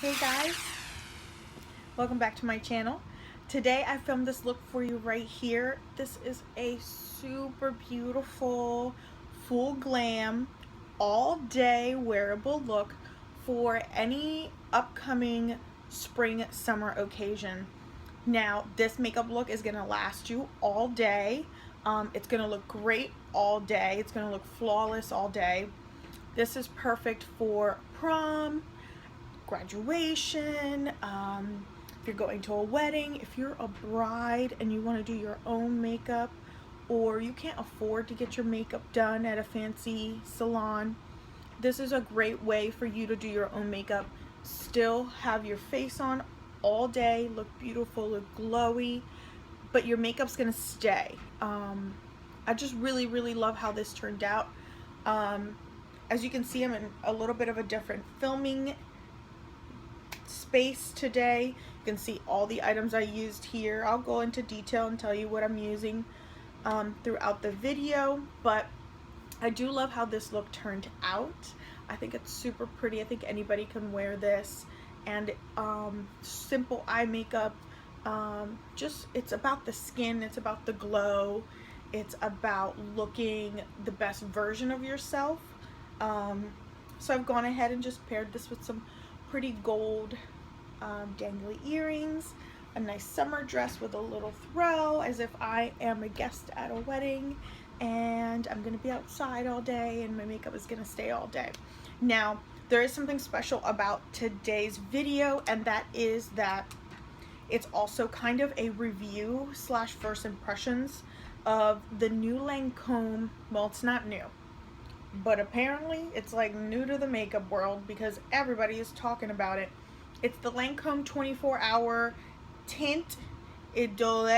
Hey guys, welcome back to my channel. Today I filmed this look for you right here. This is a super beautiful, full glam, all day wearable look for any upcoming spring summer occasion. Now this makeup look is gonna last you all day. It's gonna look great all day. It's gonna look flawless all day. This is perfect for prom, graduation, if you're going to a wedding, if you're a bride and you want to do your own makeup, or you can't afford to get your makeup done at a fancy salon. This is a great way for you to do your own makeup, still have your face on all day, look beautiful, look glowy, but your makeup's gonna stay. I just really love how this turned out. As you can see, I'm in a little bit of a different filming space today. You can see all the items I used here. I'll go into detail and tell you what I'm using throughout the video, but I do love how this look turned out. I think it's super pretty. I think anybody can wear this, and simple eye makeup. Just, it's about the skin, it's about the glow, it's about looking the best version of yourself. So I've gone ahead and just paired this with some pretty gold dangly earrings, a nice summer dress with a little throw, as if I am a guest at a wedding and I'm gonna be outside all day and my makeup is gonna stay all day. Now there is something special about today's video, and that is that it's also kind of a review slash first impressions of the new Lancôme. Well, it's not new, but apparently it's like new to the makeup world because everybody is talking about it. It's the Lancôme 24-hour Teint Idole.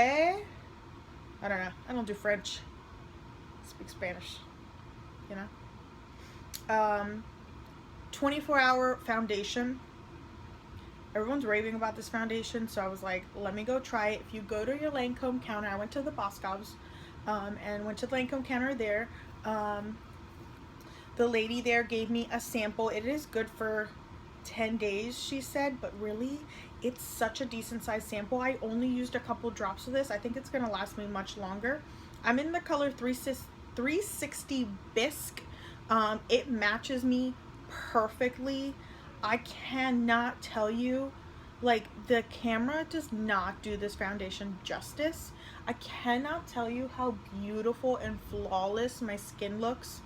I don't know. I don't do French. I speak Spanish. You know? 24-hour foundation. Everyone's raving about this foundation, so I was like, let me go try it. If you go to your Lancôme counter, I went to the Boscov's and went to the Lancôme counter there. The lady there gave me a sample. It is good for 10 days, she said, but really, it's such a decent sized sample. I only used a couple drops of this. I think it's gonna last me much longer. I'm in the color 360 Bisque. It matches me perfectly. I cannot tell you, like, the camera does not do this foundation justice. I cannot tell you how beautiful and flawless my skin looks,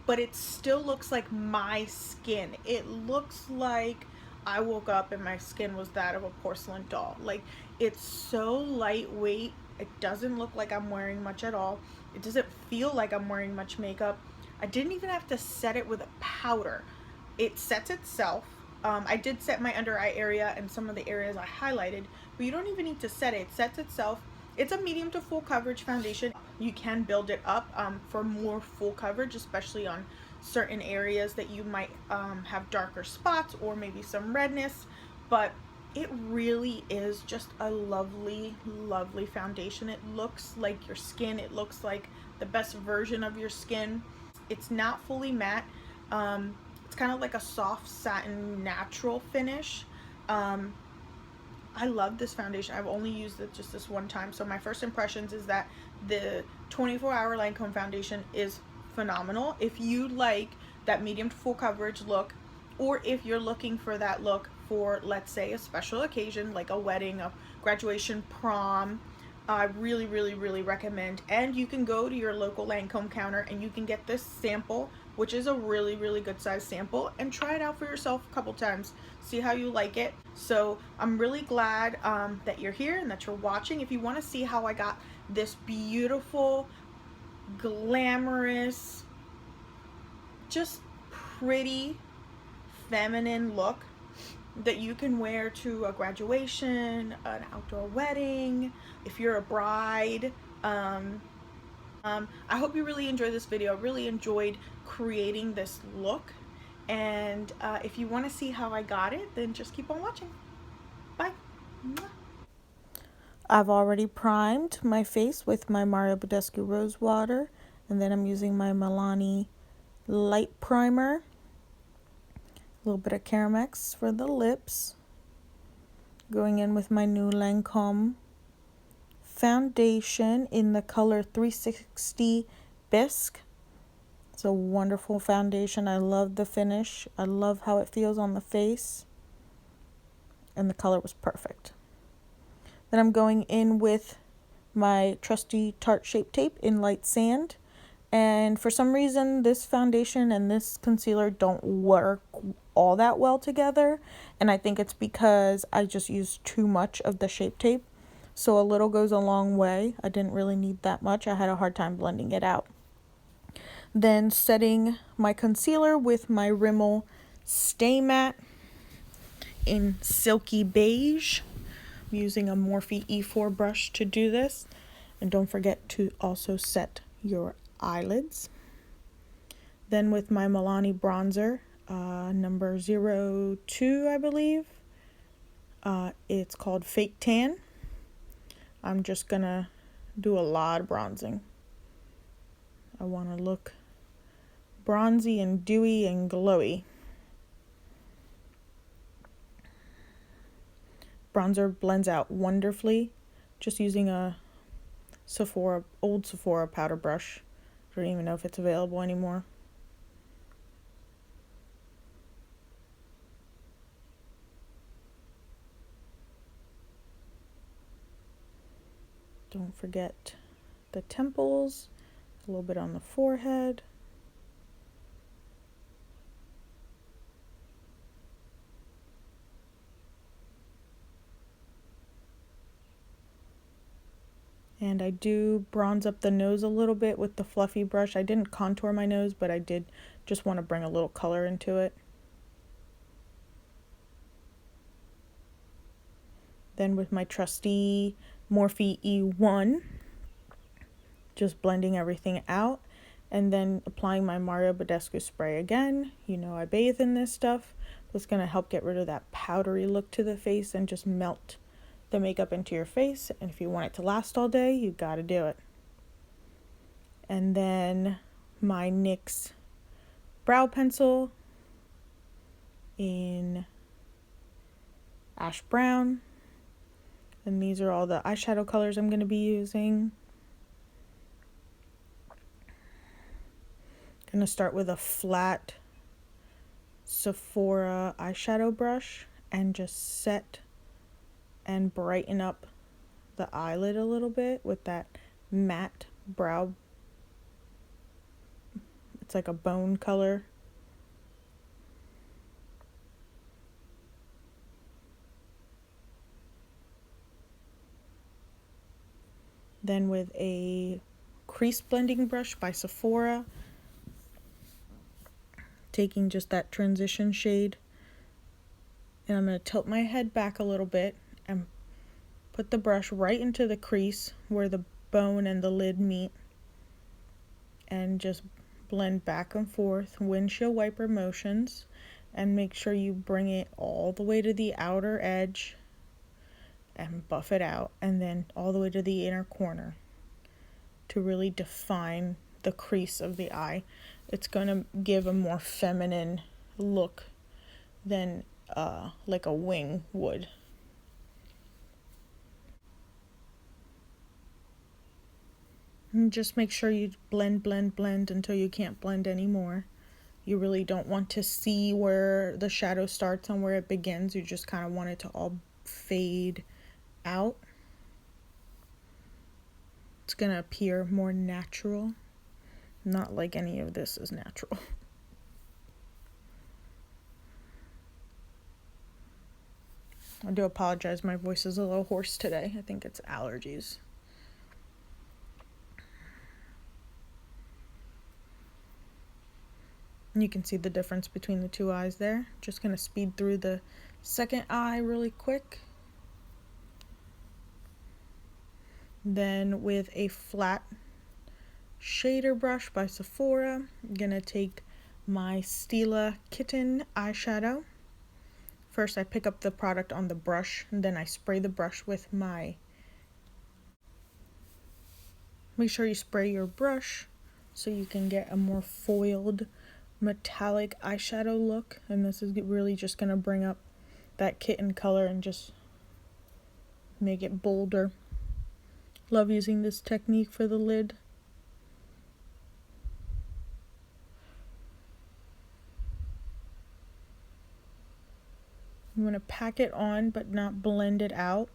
but it still looks like my skin. It looks like I woke up and my skin was that of a porcelain doll. Like, it's so lightweight. It doesn't look like I'm wearing much at all. It doesn't feel like I'm wearing much makeup. I didn't even have to set it with a powder. It sets itself. I did set my under eye area and some of the areas I highlighted, but you don't even need to set it. It sets itself. It's a medium to full coverage foundation. You can build it up for more full coverage, especially on certain areas that you might have darker spots or maybe some redness, but it really is just a lovely foundation. It looks like your skin. It looks like the best version of your skin. It's not fully matte. It's kind of like a soft satin natural finish. I love this foundation. I've only used it just this one time, so my first impressions is that the 24-hour Lancôme foundation is phenomenal. If you like that medium to full coverage look, or if you're looking for that look for, let's say, a special occasion like a wedding, a graduation, prom, I really recommend. And you can go to your local Lancôme counter and you can get this sample, which is a really good size sample, and try it out for yourself a couple times, see how you like it. So I'm really glad that you're here and that you're watching. If you want to see how I got this beautiful, glamorous, just pretty feminine look that you can wear to a graduation, an outdoor wedding, if you're a bride, I hope you really enjoyed this video. I really enjoyed creating this look, and if you want to see how I got it, then just keep on watching. Bye. I've already primed my face with my Badescu Rose Water, and then I'm using my Milani light primer. little bit of Caramex for the lips. Going in with my new Lancôme foundation in the color 360 Bisque. It's a wonderful foundation. I love the finish. I love how it feels on the face. And the color was perfect. Then I'm going in with my trusty Tarte Shape Tape in Light Sand. And for some reason, this foundation and this concealer don't work all that well together. And I think it's because I just used too much of the Shape Tape. So a little goes a long way. I didn't really need that much. I had a hard time blending it out. Then setting my concealer with my Rimmel Stay Matte in Silky Beige. I'm using a Morphe E4 brush to do this. And don't forget to also set your eyelids. Then with my Milani bronzer, number 02, I believe. It's called Fake Tan. I'm just gonna do a lot of bronzing. I want to look bronzy and dewy and glowy. Bronzer blends out wonderfully. Just using a old Sephora powder brush. I don't even know if it's available anymore. Don't forget the temples, a little bit on the forehead. And I do bronze up the nose a little bit with the fluffy brush. I didn't contour my nose, but I did just want to bring a little color into it. Then with my trusty Morphe E1, just blending everything out. And then applying my Mario Badescu spray again. You know I bathe in this stuff. It's going to help get rid of that powdery look to the face and just melt the makeup into your face. And if you want it to last all day, you got to do it. And then my NYX brow pencil in ash brown. And these are all the eyeshadow colors I'm going to be using. I'm going to start with a flat Sephora eyeshadow brush and just set and brighten up the eyelid a little bit with that matte brow. It's like a bone color. Then with a crease blending brush by Sephora, taking just that transition shade, and I'm going to tilt my head back a little bit and put the brush right into the crease where the bone and the lid meet, and just blend back and forth, windshield wiper motions, and make sure you bring it all the way to the outer edge and buff it out, and then all the way to the inner corner to really define the crease of the eye. It's going to give a more feminine look than like a wing would. And just make sure you blend until you can't blend anymore. You really don't want to see where the shadow starts and where it begins. You just kind of want it to all fade out. It's going to appear more natural. Not like any of this is natural. I do apologize, my voice is a little hoarse today. I think it's allergies. And you can see the difference between the two eyes there. Just going to speed through the second eye really quick. Then with a flat shader brush by Sephora, I'm going to take my Stila Kitten eyeshadow. First I pick up the product on the brush, and then I spray the brush with my... Make sure you spray your brush so you can get a more foiled metallic eyeshadow look, and this is really just going to bring up that kitten color and just make it bolder. Love using this technique for the lid. You want to pack it on but not blend it out.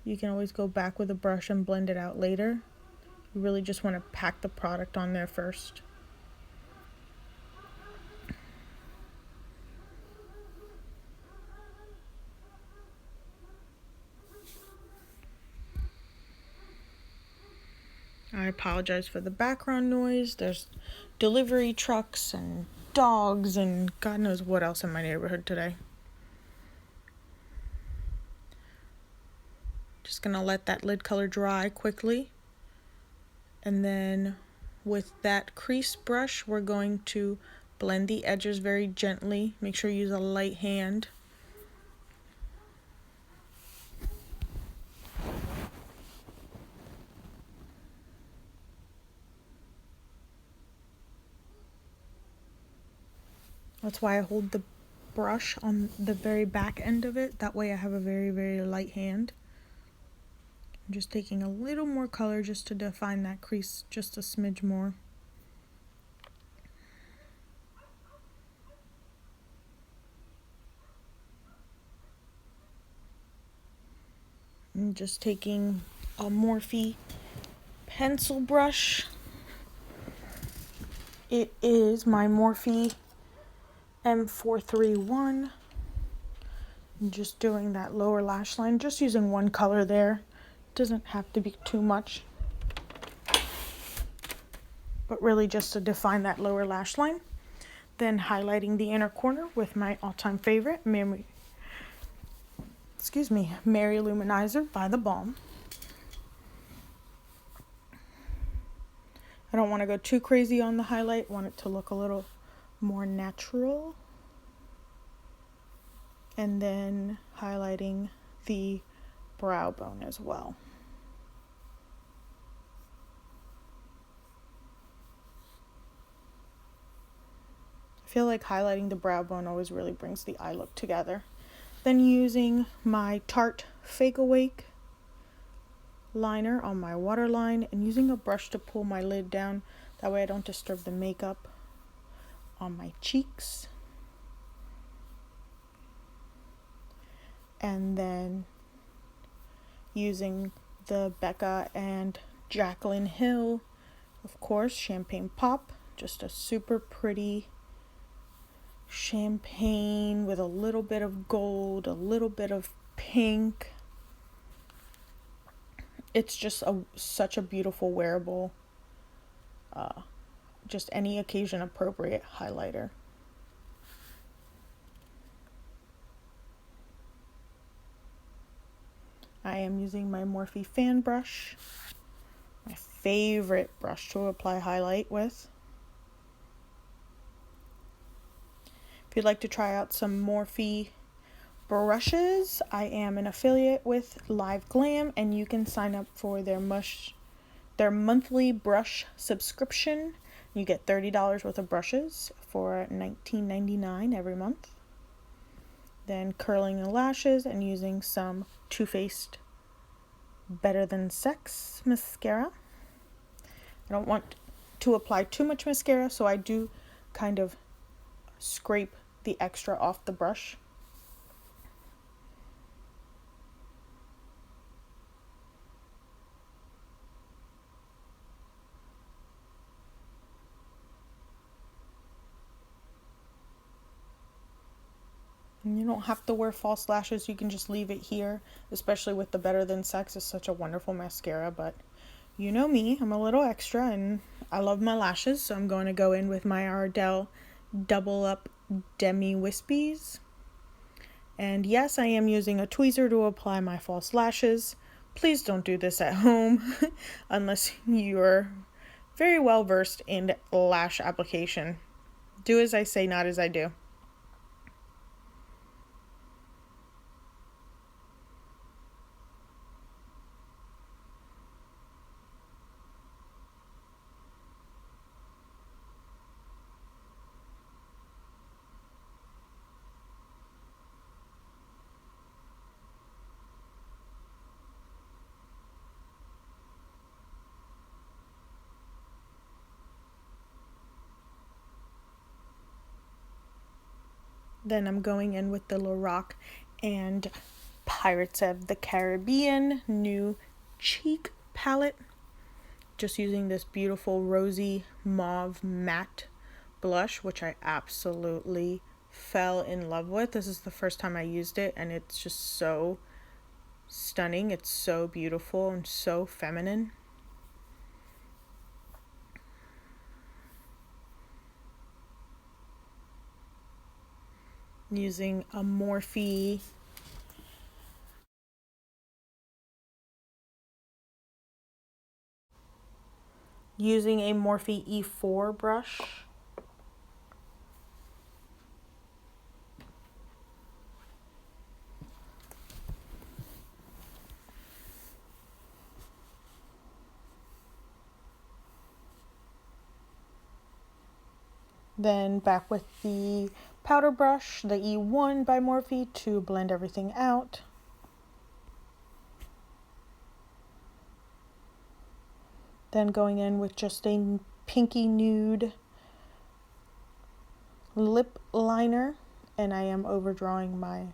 You can always go back with a brush and blend it out later. You really just want to pack the product on there first. I apologize for the background noise. There's delivery trucks and dogs and God knows what else in my neighborhood today. Just gonna let that lid color dry quickly. And then with that crease brush, we're going to blend the edges very gently. Make sure you use a light hand. That's why I hold the brush on the very back end of it. That way I have a very, very light hand. I'm just taking a little more color just to define that crease just a smidge more. I'm just taking a Morphe pencil brush. It is my Morphe M431. I'm just doing that lower lash line, just using one color there. Doesn't have to be too much, but really just to define that lower lash line. Then highlighting the inner corner with my all-time favorite, Mary Luminizer by the Balm. I don't want to go too crazy on the highlight, want it to look a little more natural. And then highlighting the brow bone as well. I feel like highlighting the brow bone always really brings the eye look together. Then using my Tarte Fake Awake liner on my waterline and using a brush to pull my lid down. That way I don't disturb the makeup on my cheeks. And then using the Becca and Jaclyn Hill, of course, Champagne Pop, just a super pretty champagne with a little bit of gold, a little bit of pink. It's just such a beautiful wearable, just any occasion appropriate highlighter. I am using my Morphe fan brush, my favorite brush to apply highlight with. If you'd like to try out some Morphe brushes, I am an affiliate with Live Glam, and you can sign up for their monthly brush subscription. You get $30 worth of brushes for $19.99 every month. Then curling the lashes and using some Too Faced Better Than Sex mascara. I don't want to apply too much mascara, so I do kind of scrape the extra off the brush. And you don't have to wear false lashes, you can just leave it here, especially with the Better Than Sex. It's such a wonderful mascara, but you know me, I'm a little extra and I love my lashes, so I'm going to go in with my Ardel Double Up Demi Wispies. And yes, I am using a tweezer to apply my false lashes. Please don't do this at home unless you're very well versed in lash application. Do as I say, not as I do. Then I'm going in with the Lorac and Pirates of the Caribbean new cheek palette. Just using this beautiful rosy mauve matte blush, which I absolutely fell in love with. This is the first time I used it, and it's just so stunning. It's so beautiful and so feminine. Using a Morphe E4 brush. Then back with the powder brush, the E1 by Morphe, to blend everything out. Then going in with just a pinky nude lip liner, and I am overdrawing my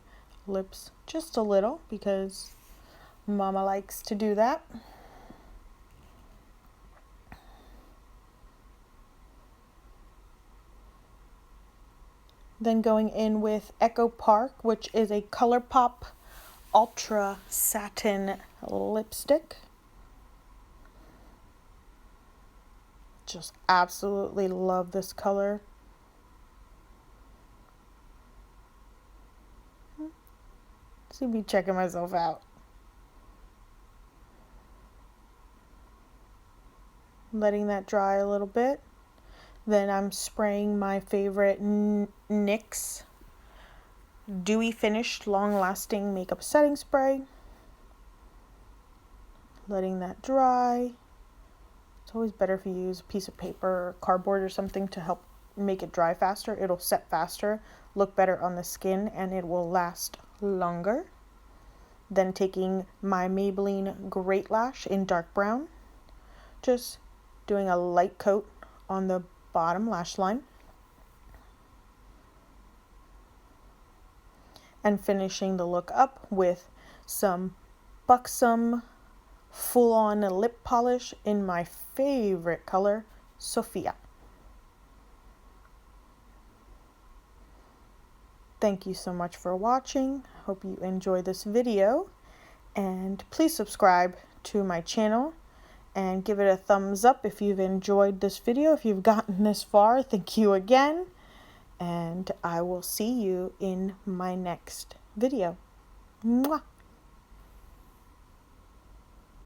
lips just a little because Mama likes to do that. Then going in with Echo Park, which is a ColourPop Ultra Satin lipstick. Just absolutely love this color. See me checking myself out. Letting that dry a little bit. Then I'm spraying my favorite NYX Dewy Finish Long Lasting Makeup Setting Spray. Letting that dry. It's always better if you use a piece of paper or cardboard or something to help make it dry faster. It'll set faster, look better on the skin, and it will last longer. Then taking my Maybelline Great Lash in dark brown. Just doing a light coat on the bottom lash line. And finishing the look up with some Buxom full-on lip polish in my favorite color, Sophia. Thank you so much for watching. Hope you enjoy this video, and please subscribe to my channel and give it a thumbs up if you've enjoyed this video. If you've gotten this far, thank you again, and I will see you in my next video. Mwah!